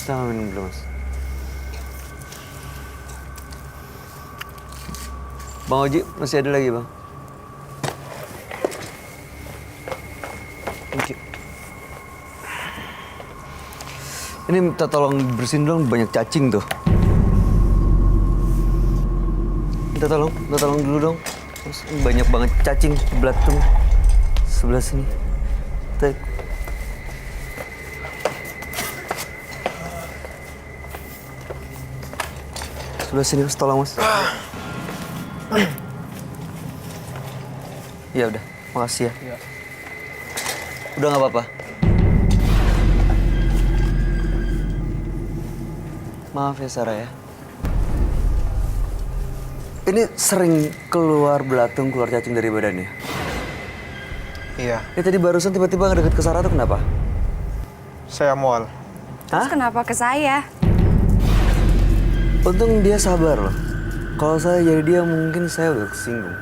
Saya nggak minum dulu, Mas. Bang Oji, masih ada lagi, Bang? Thank you. Ini minta tolong bersihin dong, banyak cacing tuh. Minta tolong dulu dong. Terus banyak banget cacing di belatung sebelah sini. Tek. Sebelah sini, Mas, tolong, Mas. Ya udah, makasih ya. Udah nggak apa-apa. Maaf ya, Sarah ya. Ini sering keluar belatung, keluar cacing dari badannya? Iya, Ya tadi barusan tiba-tiba ngedeket ke Sarah tuh kenapa? saya mual. Terus Hah? kenapa ke saya? Untung dia sabar loh. Kalau saya jadi dia mungkin saya udah kesinggung.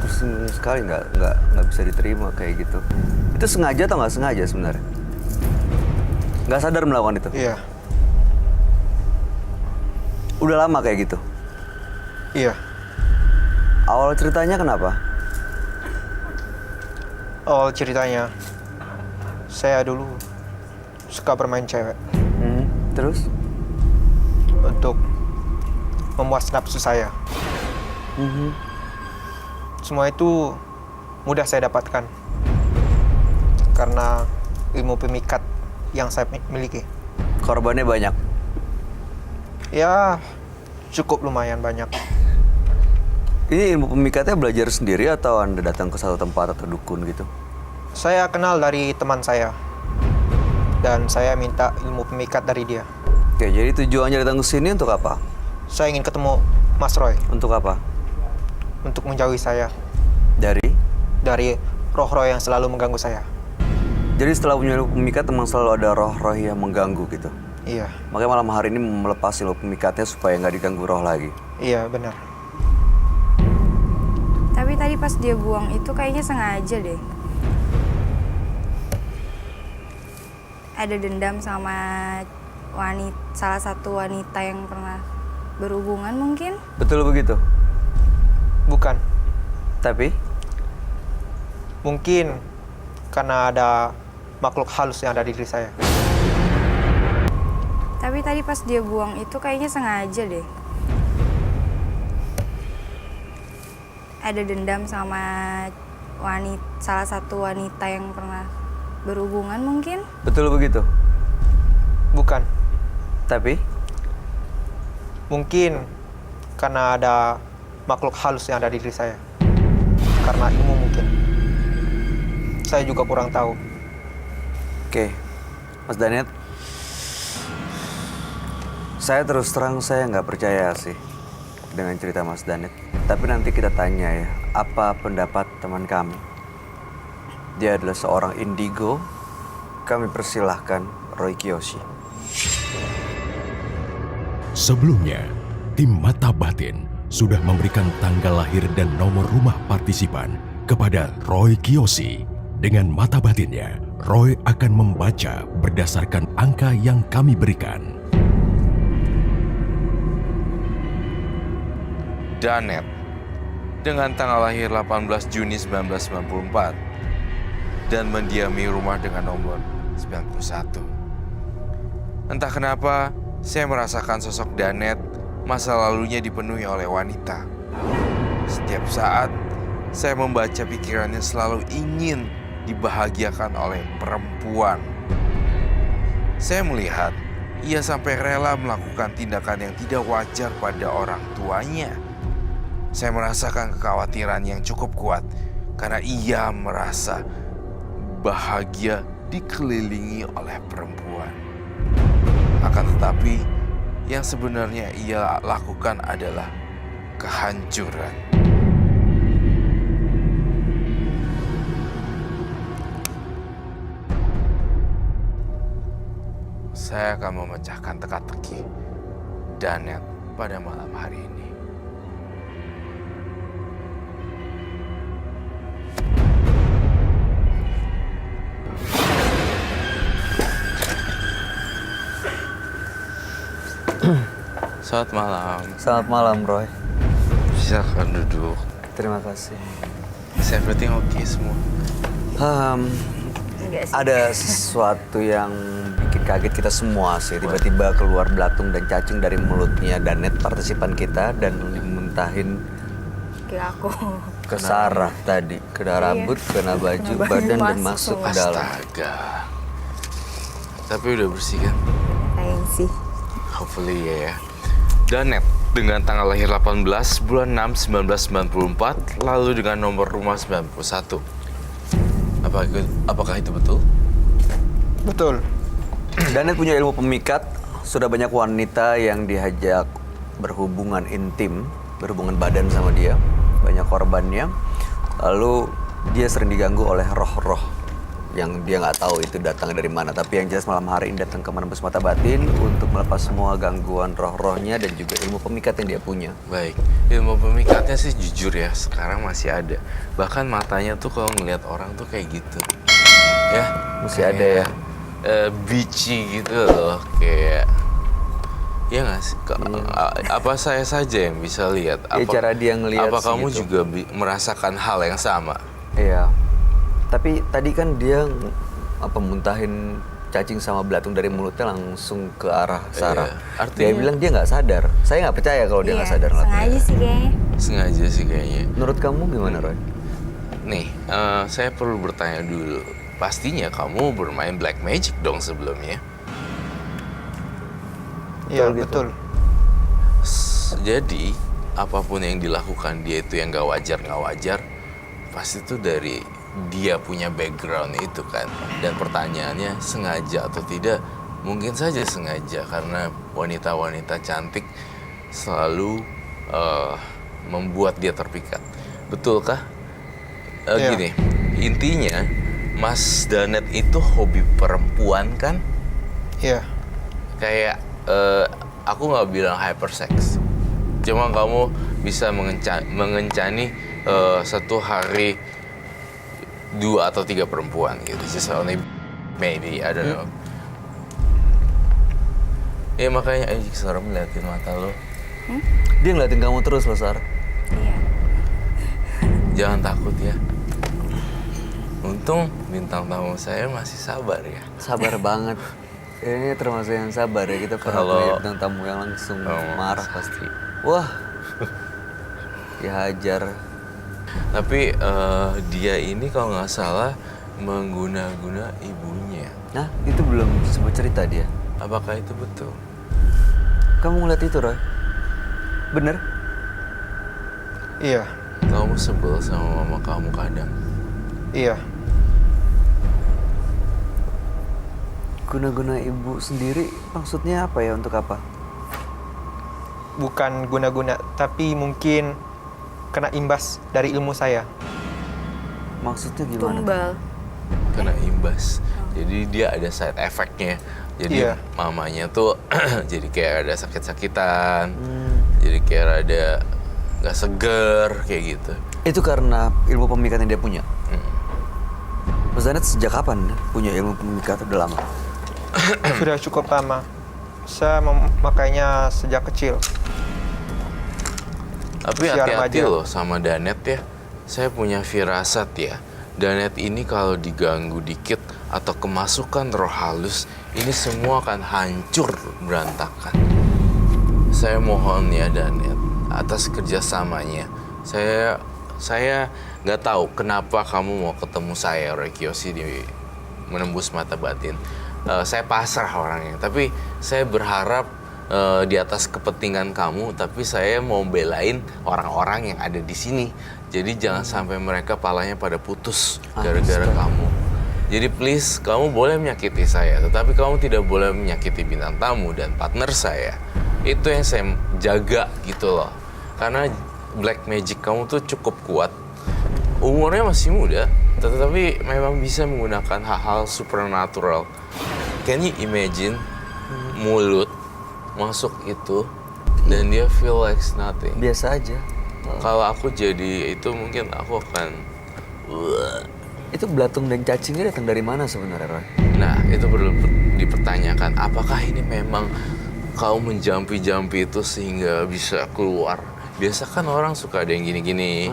Tersinggung sekali, nggak bisa diterima kayak gitu. Itu sengaja atau nggak sengaja sebenarnya? Nggak sadar melakukan itu? Iya, Udah lama kayak gitu? iya. Awal ceritanya kenapa? Awal ceritanya, saya dulu suka bermain cewek Terus? untuk memuas nafsu saya. Semua itu mudah saya dapatkan karena ilmu pemikat yang saya miliki. Korbannya banyak? Ya, cukup lumayan banyak. Ini ilmu pemikatnya belajar sendiri atau Anda datang ke satu tempat atau dukun gitu? Saya kenal dari teman saya dan saya minta ilmu pemikat dari dia. Oke, jadi tujuannya datang ke sini untuk apa? Saya ingin ketemu Mas Roy Untuk apa? untuk menjauhi saya Dari? dari roh-roh yang selalu mengganggu saya. Jadi setelah punya ilmu pemikat memang selalu ada roh-roh yang mengganggu gitu? Iya, Makanya malam hari ini melepas ilmu pemikatnya supaya nggak diganggu roh lagi. iya benar. Tapi tadi pas dia buang itu kayaknya sengaja deh. Ada dendam sama salah satu wanita yang pernah berhubungan mungkin? Betul begitu? Bukan, Tapi? mungkin karena ada makhluk halus yang ada di diri saya. Tapi tadi pas dia buang itu kayaknya sengaja deh. Ada dendam sama salah satu wanita yang pernah berhubungan mungkin? Betul begitu? Bukan, Tapi? mungkin karena ada makhluk halus yang ada di diri saya. Karena ilmu mungkin. Saya juga kurang tahu. Oke, Mas Danet. Saya terus terang saya nggak percaya sih dengan cerita Mas Danet. Tapi nanti kita tanya ya, apa pendapat teman kami. Dia adalah seorang indigo. Kami persilahkan Roy Kiyoshi. Sebelumnya, tim Mata Batin sudah memberikan tanggal lahir dan nomor rumah partisipan kepada Roy Kiyoshi. Dengan mata batinnya, Roy akan membaca berdasarkan angka yang kami berikan. Danet dengan tanggal lahir 18 Juni 1994 dan mendiami rumah dengan nomor 91. Entah kenapa, saya merasakan sosok Danet masa lalunya dipenuhi oleh wanita. Setiap saat, saya membaca pikirannya selalu ingin dibahagiakan oleh perempuan. Saya melihat ia sampai rela melakukan tindakan yang tidak wajar pada orang tuanya. Saya merasakan kekhawatiran yang cukup kuat karena ia merasa bahagia dikelilingi oleh perempuan. Akan tetapi, yang sebenarnya ia lakukan adalah kehancuran. Saya akan memecahkan teka-teki Danet pada malam hari ini. Selamat malam. Selamat malam, Roy. Silakan duduk. Terima kasih. Is everything okay semua? Enggak sih. Ada sesuatu yang bikin kaget kita semua sih. Tiba-tiba keluar belatung dan cacing dari mulutnya Danet, partisipan kita, dan dimuntahin Ke aku. ke Sarah tadi. Kena rambut, kena baju, Kena baju, badan, dan masuk masuk ke dalam. Astaga. Tapi udah bersih kan? Kayaknya sih. Hopefully ya. Danet dengan tanggal lahir 18 bulan 6 1994, lalu dengan nomor rumah 91. Apakah itu betul? Betul. Danet punya ilmu pemikat. Sudah banyak wanita yang diajak berhubungan intim, berhubungan badan sama dia. Banyak korbannya. Lalu dia sering diganggu oleh roh-roh yang dia nggak tahu itu datang dari mana. Tapi yang jelas malam hari ini datang ke menembus mata batin untuk melepas semua gangguan roh-rohnya dan juga ilmu pemikat yang dia punya. Baik, ilmu pemikatnya sih jujur ya, sekarang masih ada. Bahkan matanya tuh kalau ngelihat orang tuh kayak gitu. Ya, Masih kayak, ada ya? Bici gitu loh, kayak... Ya nggak sih? Apa saya saja yang bisa lihat? Ya, cara dia ngelihat Apa sih kamu gitu. juga merasakan hal yang sama? Iya. Tapi tadi kan dia muntahin cacing sama belatung dari mulutnya langsung ke arah Sarah. artinya- Dia bilang dia nggak sadar. Saya nggak percaya kalau dia nggak sadar ngelakuin. Sengaja sih kayaknya. Sengaja sih kayaknya. Menurut kamu gimana, Roy? Nih, saya perlu bertanya dulu. Pastinya kamu bermain black magic dong sebelumnya. Iya, Betul gitu. betul. Jadi, apapun yang dilakukan dia itu yang nggak wajar, pasti itu dari dia punya background itu kan. Dan pertanyaannya sengaja atau tidak, mungkin saja sengaja karena wanita-wanita cantik selalu membuat dia terpikat. Betulkah? Iya. Gini, intinya Mas Danet itu hobi perempuan kan? Iya. Kayak aku nggak bilang hypersex, cuma kamu bisa mengencani satu hari 2 atau 3 perempuan gitu. Just only maybe, I don't know. Ya makanya aja serem liatin mata lo. Dia ngeliatin kamu terus loh, Sarah. Iya. Jangan takut ya. Untung bintang tamu saya masih sabar ya. Sabar banget. Ini termasuk yang sabar ya. Kita pernah Kalau- punya bintang tamu yang langsung marah pasti. Wah. Dihajar. Tapi dia ini kalau nggak salah mengguna-guna ibunya. Nah, itu belum disebut cerita dia. Apakah itu betul? Kamu ngeliat itu, Roy? Bener? Iya. Kamu sebel sama mama kamu kadang. Iya. Guna-guna ibu sendiri maksudnya apa ya? Untuk apa? Bukan guna-guna, tapi mungkin kena imbas dari ilmu saya. Maksudnya gimana? Tumbal. Kena imbas. Jadi dia ada side effect-nya. Jadi Iya. mamanya tuh jadi kayak ada sakit-sakitan. Hmm. Jadi kayak ada nggak seger kayak gitu. Itu karena ilmu pemikat yang dia punya. Mm. Mas Danet sejak kapan punya ilmu pemikat? Udah lama. Sudah cukup lama. Saya memakainya sejak kecil. Tapi Usia hati-hati remaja. loh sama Danet ya. Saya punya firasat ya. Danet ini kalau diganggu dikit atau kemasukan roh halus, ini semua akan hancur berantakan. Saya mohon ya Danet, atas kerjasamanya. Saya nggak tahu kenapa kamu mau ketemu saya, Roy Kiyoshi, di menembus mata batin. Saya pasrah orangnya, tapi saya berharap di atas kepentingan kamu, tapi saya mau belain orang-orang yang ada di sini. Jadi jangan sampai mereka palanya pada putus gara-gara kamu. Jadi please, kamu boleh menyakiti saya, tetapi kamu tidak boleh menyakiti bintang tamu dan partner saya. Itu yang saya jaga gitu loh. Karena black magic kamu tuh cukup kuat. Umurnya masih muda, tetapi memang bisa menggunakan hal-hal supernatural. Can you imagine mulut masuk itu dan dia feel like nothing? Biasa aja. Kalau aku jadi itu mungkin aku akan... Itu belatung dan cacingnya datang dari mana sebenarnya, Roy? Nah, itu perlu dipertanyakan. Apakah ini memang kau menjampi-jampi itu sehingga bisa keluar. Biasa kan orang suka ada yang gini-gini,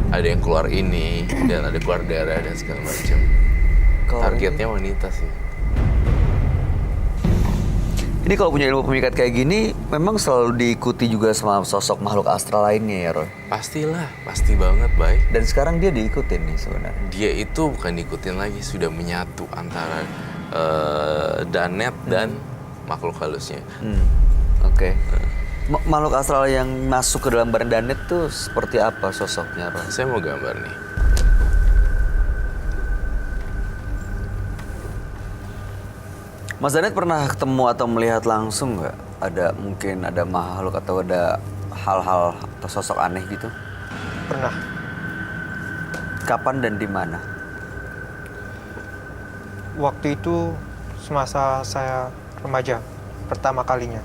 ada yang keluar ini, dan ada keluar darah dan segala macam. Targetnya wanita sih. Ini kalau punya ilmu pemikat kayak gini, memang selalu diikuti juga sama sosok makhluk astral lainnya ya, Roy? Pastilah, pasti banget, Bay. Dan sekarang dia diikutin nih sebenarnya. Dia itu bukan diikutin lagi, sudah menyatu antara Danet dan makhluk halusnya. Oke. Makhluk astral yang masuk ke dalam badan Danet tuh seperti apa sosoknya, Roy? Saya mau gambar nih. Mas Danet pernah ketemu atau melihat langsung nggak? Mungkin ada makhluk atau ada hal-hal atau sosok aneh gitu? Pernah. Kapan dan di mana? Waktu itu semasa saya remaja, pertama kalinya.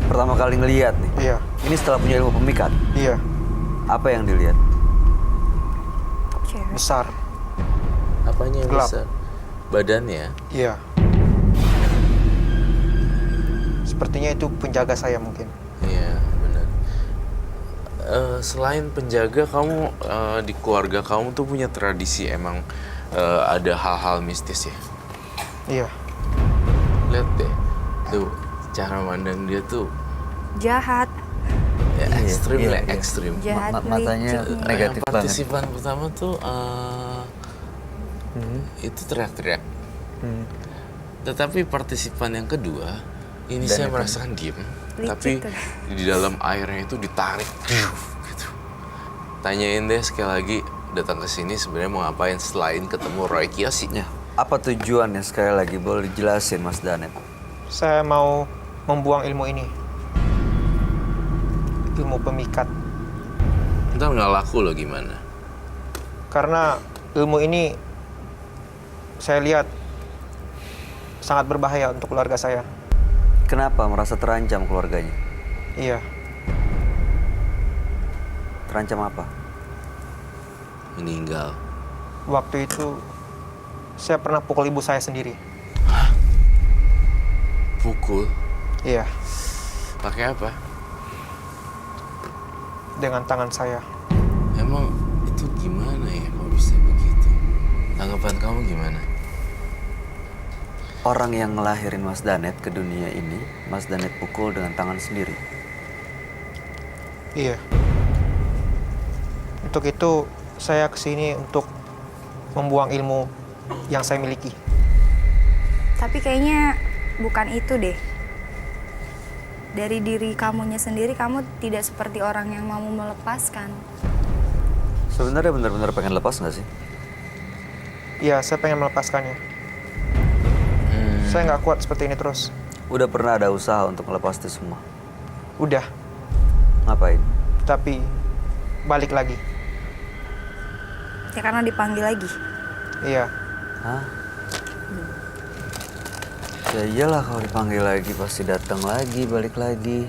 Pertama kali ngeliat nih? Iya, Ini setelah punya ilmu pemikat? iya, Apa yang dilihat? Cewek. besar. Apanya yang Gelap. besar? Badannya? Iya. Sepertinya itu penjaga saya mungkin. Iya, benar. Selain penjaga, kamu di keluarga kamu tuh punya tradisi emang ada hal-hal mistis ya? Iya, Lihat deh, tuh cara mandang dia tuh Jahat. ya ekstrim iya, lah, iya. ekstrim. Jahat. Matanya licik. negatif Yang banget. partisipan pertama tuh itu teriak-teriak. Tetapi partisipan yang kedua, ini Dan saya itu. merasakan diem, Licik tapi tuh. di dalam airnya itu ditarik, gitu. Tanyain deh sekali lagi, datang ke sini sebenarnya mau ngapain selain ketemu Roy Kiyoshi? Ya. Apa tujuannya sekali lagi? Boleh dijelasin, Mas Danet? saya mau membuang ilmu ini. Ilmu pemikat. Ntar nggak laku loh gimana? Karena ilmu ini saya lihat sangat berbahaya untuk keluarga saya. Kenapa merasa terancam keluarganya? Iya, Terancam apa? Meninggal. waktu itu saya pernah pukul ibu saya sendiri. Pukul? Iya, Pakai apa? dengan tangan saya. Emang itu gimana ya kok bisa begitu? Tanggapan kamu gimana? Orang yang ngelahirin Mas Danet ke dunia ini, Mas Danet pukul dengan tangan sendiri. Iya. Untuk itu saya kesini untuk membuang ilmu yang saya miliki. Tapi kayaknya bukan itu deh. Dari diri kamunya sendiri, kamu tidak seperti orang yang mau melepaskan. Sebenarnya benar-benar pengen lepas nggak sih? Iya, saya pengen melepaskannya. Saya nggak kuat seperti ini terus. Udah pernah ada usaha untuk melepas itu semua? Udah, Ngapain? tapi balik lagi. Ya karena dipanggil lagi. Iya, Hah? Ya iyalah kalau dipanggil lagi pasti datang lagi, balik lagi.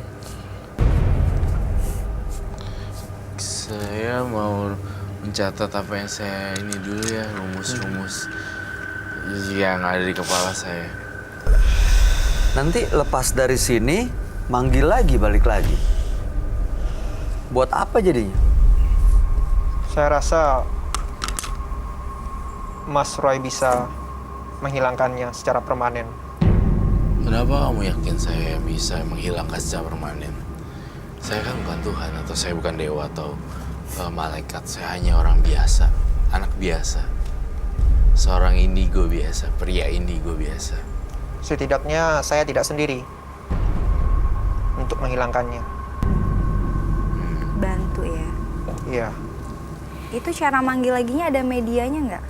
Saya mau mencatat apa yang saya ini dulu ya, rumus-rumus yang ada di kepala saya. Nanti lepas dari sini, manggil lagi, balik lagi. Buat apa jadinya? saya rasa Mas Roy bisa menghilangkannya secara permanen. Kenapa kamu yakin saya bisa menghilangkan secara permanen? Saya kan bukan Tuhan, atau saya bukan dewa atau malaikat. Saya hanya orang biasa, anak biasa. Seorang indigo biasa, pria indigo biasa. Setidaknya saya tidak sendiri untuk menghilangkannya. Bantu ya. Iya, Itu cara manggil laginya ada medianya nggak?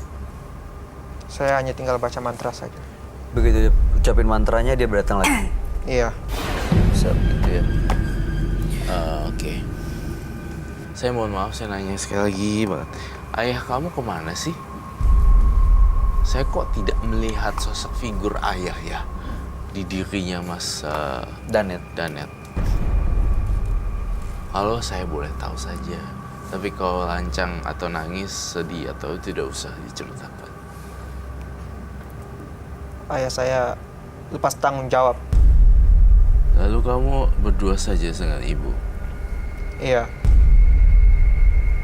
saya hanya tinggal baca mantra saja. Begitu dia ucapin mantranya, dia datang lagi. Iya, Bisa begitu ya. Oke. Saya mohon maaf, saya nanya sekali lagi banget. Ayah kamu kemana sih? Saya kok tidak melihat sosok figur ayah ya di dirinya Mas Danet. Danet. Kalau saya boleh tahu saja, tapi kalau lancang atau nangis, sedih atau tidak usah diceritakan. ayah saya lepas tanggung jawab. Lalu kamu berdua saja dengan ibu? Iya.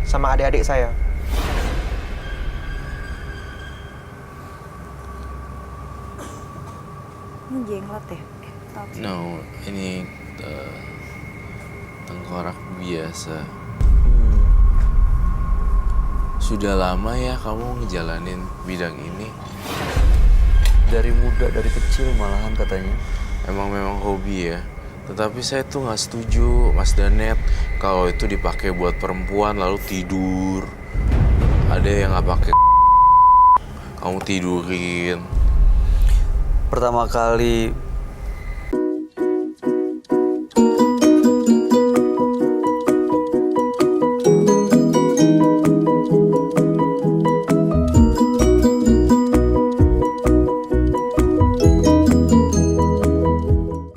Sama adik-adik saya. Ini jenglot ya? Tahu. No, ini tengkorak biasa. Sudah lama ya kamu ngejalanin bidang ini? Dari muda, dari kecil malahan katanya. Memang hobi ya. Tetapi saya tuh nggak setuju, Mas Danet, kalau itu dipakai buat perempuan lalu tidur. Ada yang nggak pakai, kamu tidurin. Pertama kali